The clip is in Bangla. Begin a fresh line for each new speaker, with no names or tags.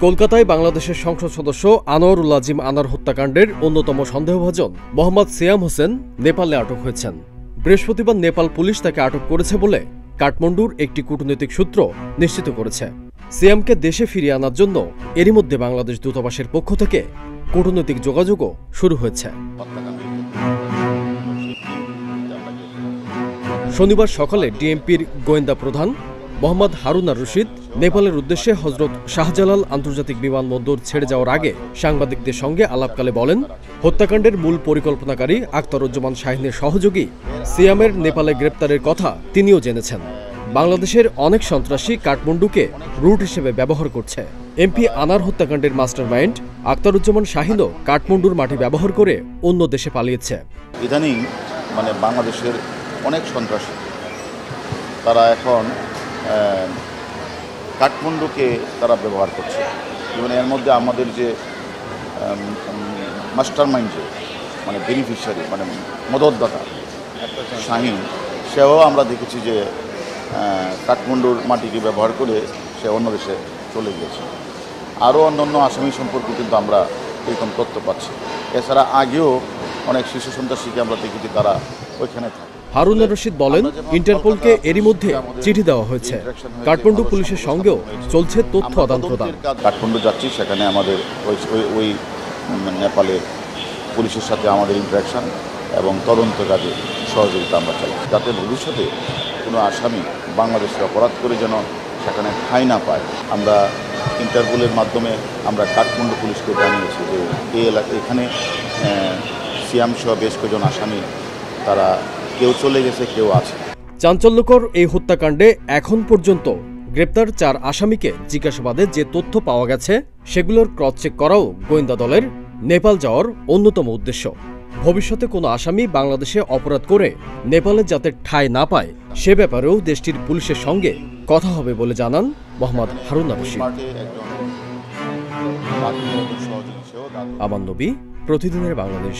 কলকাতায় বাংলাদেশের সংসদ সদস্য আনোয়ারুল আজিম আনার হত্যাকাণ্ডের অন্যতম সন্দেহভাজন মোহাম্মদ সিয়াম হোসেন নেপালে আটক হয়েছেন। বৃহস্পতিবার নেপাল পুলিশ তাকে আটক করেছে বলে কাঠমান্ডুর একটি কূটনৈতিক সূত্র নিশ্চিত করেছে। সিয়ামকে দেশে ফিরিয়ে আনার জন্য এরই মধ্যে বাংলাদেশ দূতাবাসের পক্ষ থেকে কূটনৈতিক যোগাযোগও শুরু হয়েছে। শনিবার সকালে ডিএমপির গোয়েন্দা প্রধান মোহাম্মদ হারুন আর রশিদ নেপালের উদ্দেশ্যে হজরত শাহজালাল আন্তর্জাতিক বিমানবন্দর ছেড়ে যাওয়ার আগে সাংবাদিকদের সঙ্গে আলাপকালে বলেন, হত্যাকাণ্ডের মূল পরিকল্পনাকারী আখতারুজ্জামান শাহীনের সহযোগী সিয়ামের নেপালে গ্রেপ্তারের কথা তিনিও জেনেছেন। বাংলাদেশের অনেক সন্ত্রাসী কাঠমান্ডুকে রুট হিসেবে ব্যবহার করছে। এমপি আনার হত্যাকাণ্ডের মাস্টারমাইন্ড আখতারুজ্জামান শাহীনও কাঠমান্ডুর মাটি ব্যবহার করে অন্য দেশে পালিয়েছে।
ইদানিং বাংলাদেশের অনেক সন্ত্রাসী তারা এখন কাঠমান্ডুকে তারা ব্যবহার করছে। এবং এর মধ্যে আমাদের যে মাস্টারমাইন্ড যে বেনিফিশিয়ারি মদতদাতা শাহীন, সেও আমরা দেখেছি যে কাঠমান্ডুর মাটিকে ব্যবহার করে সে অন্য দেশে চলে গিয়েছে। আরও অন্যান্য আসামি সম্পর্কে কিন্তু আমরা এরকম তথ্য পাচ্ছি। এছাড়া আগেও অনেক শিশু সন্ত্রাসীকে আমরা দেখেছি তারা ওইখানে থাকে।
হারুন আর রশিদ বলেন, ইন্টারপোলকে এরই মধ্যে চিঠি দেওয়া হয়েছে। কাঠমান্ডু পুলিশের সঙ্গেও চলছে তথ্য আদান প্রদান।
কাঠমান্ডু যাচ্ছি, সেখানে আমাদের ওই নেপালের পুলিশের সাথে আমাদের ইন্টারাকশন এবং তদন্ত কাজে সহযোগিতা আমরা চাই, যাতে ভবিষ্যতে কোনো আসামি বাংলাদেশে অপরাধ করে যেন সেখানে ঠাঁই না পায়। আমরা ইন্টারপোলের মাধ্যমে আমরা কাঠমান্ডু পুলিশকে জানিয়েছি যে এই এখানে সিয়াম সহ বেশ কয়েকজন আসামি তারা কেউ চলে গেছে, কেউ আছে।
চাঞ্চল্যকর এই হত্যাকাণ্ডে এখন পর্যন্ত গ্রেপ্তার 4 আসামিকে জিজ্ঞাসাবাদে যে তথ্য পাওয়া গেছে সেগুলোর ক্রস চেক করাও গোয়েন্দা দলের নেপাল যাওয়ার অন্যতম উদ্দেশ্য। ভবিষ্যতে কোনো আসামি বাংলাদেশে অপরাধ করে নেপালে যাতে ঠাঁই না পায় সে ব্যাপারেও দেশটির পুলিশের সঙ্গে কথা হবে বলে জানান মোহাম্মদ হারুন আর রশিদ। আমান নবী, প্রতিদিনের বাংলাদেশ।